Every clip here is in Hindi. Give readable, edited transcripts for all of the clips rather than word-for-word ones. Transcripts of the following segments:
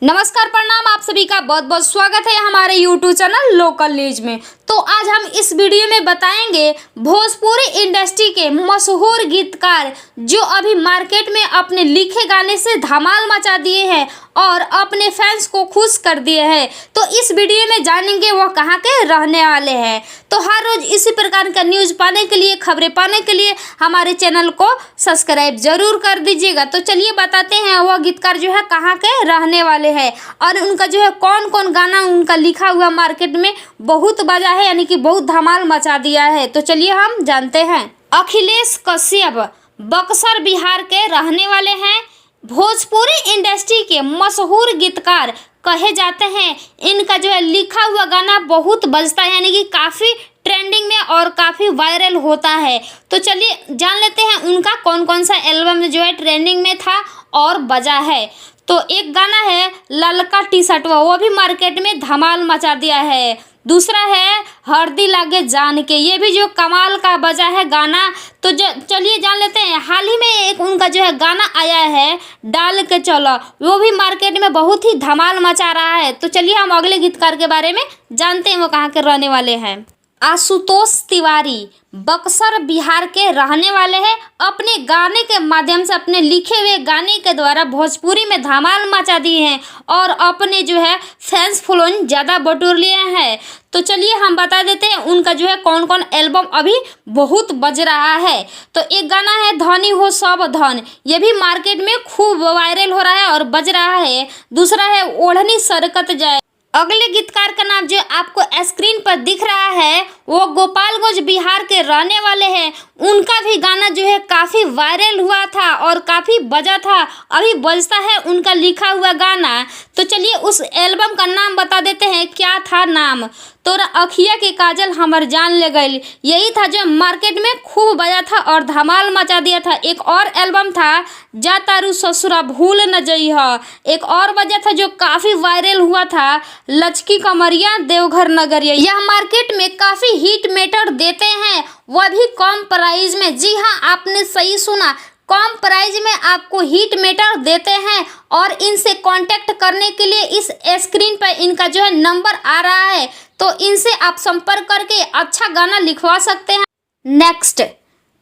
नमस्कार, प्रणाम। आप सभी का बहुत बहुत स्वागत है हमारे YouTube चैनल लोकल न्यूज में। तो आज हम इस वीडियो में बताएंगे भोजपुरी इंडस्ट्री के मशहूर गीतकार जो अभी मार्केट में अपने लिखे गाने से धमाल मचा दिए हैं और अपने फैंस को खुश कर दिए हैं। तो इस वीडियो में जानेंगे वह कहाँ के रहने वाले हैं। तो हर रोज इसी प्रकार का न्यूज पाने के लिए, खबरें पाने के लिए हमारे चैनल को सब्सक्राइब जरूर कर दीजिएगा। तो चलिए बताते हैं वह गीतकार जो है कहाँ के रहने वाले हैं और उनका जो है कौन कौन गाना उनका लिखा हुआ मार्केट में बहुत बजा है, यानी कि बहुत धमाल मचा दिया है। तो चलिए हम जानते हैं। अखिलेश कश्यप बक्सर बिहार के रहने वाले हैं। भोजपुरी इंडस्ट्री के मशहूर गीतकार कहे जाते हैं। इनका जो है लिखा हुआ गाना बहुत बजता है, यानी कि काफ़ी ट्रेंडिंग में और काफ़ी वायरल होता है। तो चलिए जान लेते हैं उनका कौन कौन सा एल्बम जो है ट्रेंडिंग में था और बजा है। तो एक गाना है ललका टी शर्ट, वो भी मार्केट में धमाल मचा दिया है। दूसरा है हरदी लागे जान के, ये भी जो कमाल का बजा है गाना। तो चलिए जान लेते हैं। हाल ही में एक उनका जो है गाना आया है डाल के चलो, वो भी मार्केट में बहुत ही धमाल मचा रहा है। तो चलिए हम अगले गीतकार के बारे में जानते हैं वो कहाँ के रहने वाले हैं। आशुतोष तिवारी बक्सर बिहार के रहने वाले हैं। अपने गाने के माध्यम से, अपने लिखे हुए गाने के द्वारा भोजपुरी में धमाल मचा दिए हैं और अपने जो है फैंस फॉलोइंग ज़्यादा बटोर लिए हैं। तो चलिए हम बता देते हैं उनका जो है कौन कौन एल्बम अभी बहुत बज रहा है। तो एक गाना है धनी हो सब धन, ये भी मार्केट में खूब वायरल हो रहा है और बज रहा है। दूसरा है ओढ़नी सरकत जाए। अगले गीतकार का नाम जो आपको स्क्रीन पर दिख रहा है वो गोपालगंज बिहार के रहने वाले हैं। उनका भी गाना जो है काफ़ी वायरल हुआ था और काफ़ी बजा था, अभी बजता है उनका लिखा हुआ गाना। तो चलिए उस एल्बम का नाम बता देते हैं, क्या था नाम। तोरा अखिया के काजल हमर जान ले गई, यही था जो मार्केट में खूब बजा था और धमाल मचा दिया था। एक और एल्बम था जा तारू ससुरा भूल न जइहा, एक और बजा था जो काफ़ी वायरल हुआ था लचकी कमरिया देवघर नगरिया। यह मार्केट में काफ़ी हिट मेटर देते हैं, वह भी कम प्राइस में। जी हाँ, आपने सही सुना, कम प्राइस में आपको हिट मेटर देते हैं। और इनसे कांटेक्ट करने के लिए इस स्क्रीन पर इनका जो है नंबर आ रहा है, तो इनसे आप संपर्क करके अच्छा गाना लिखवा सकते हैं। नेक्स्ट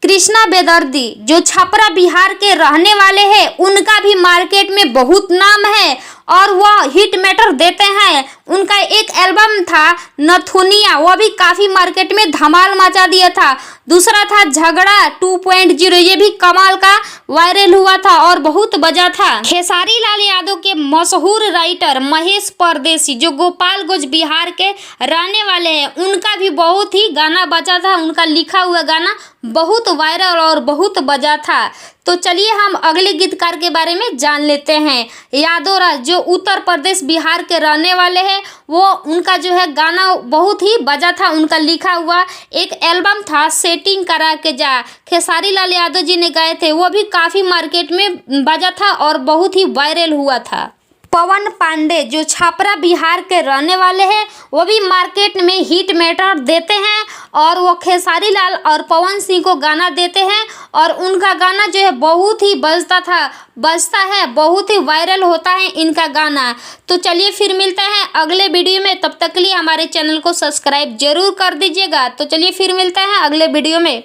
कृष्णा बेदर्दी जो छपरा बिहार के रहने वाले हैं, उनका भी मार्केट में बहुत नाम है और वह हिट मेटर देते हैं। उनका एक एल्बम था नथुनिया, वह भी काफ़ी मार्केट में धमाल मचा दिया था। दूसरा था झगड़ा 2.0, ये भी कमाल का वायरल हुआ था और बहुत बजा था। खेसारी लाल यादव के मशहूर राइटर महेश परदेसी जो गोपालगंज बिहार के रहने वाले हैं, उनका भी बहुत ही गाना बजा था। उनका लिखा हुआ गाना बहुत वायरल और बहुत बजा था। तो चलिए हम अगले गीतकार के बारे में जान लेते हैं। यादव राज जो उत्तर प्रदेश बिहार के रहने वाले हैं, वो उनका जो है गाना बहुत ही बजा था। उनका लिखा हुआ एक एल्बम था सेटिंग करा के जा, खेसारी लाल यादव जी ने गाए थे, वो भी काफ़ी मार्केट में बजा था और बहुत ही वायरल हुआ था। पवन पांडे जो छपरा बिहार के रहने वाले हैं, वो भी मार्केट में हिट मेटर देते हैं और वो खेसारी लाल और पवन सिंह को गाना देते हैं और उनका गाना जो है बहुत ही बजता है, बहुत ही वायरल होता है इनका गाना। तो चलिए फिर मिलते हैं अगले वीडियो में, तब तक के लिए हमारे चैनल को सब्सक्राइब जरूर कर दीजिएगा। तो चलिए फिर मिलते हैं अगले वीडियो में।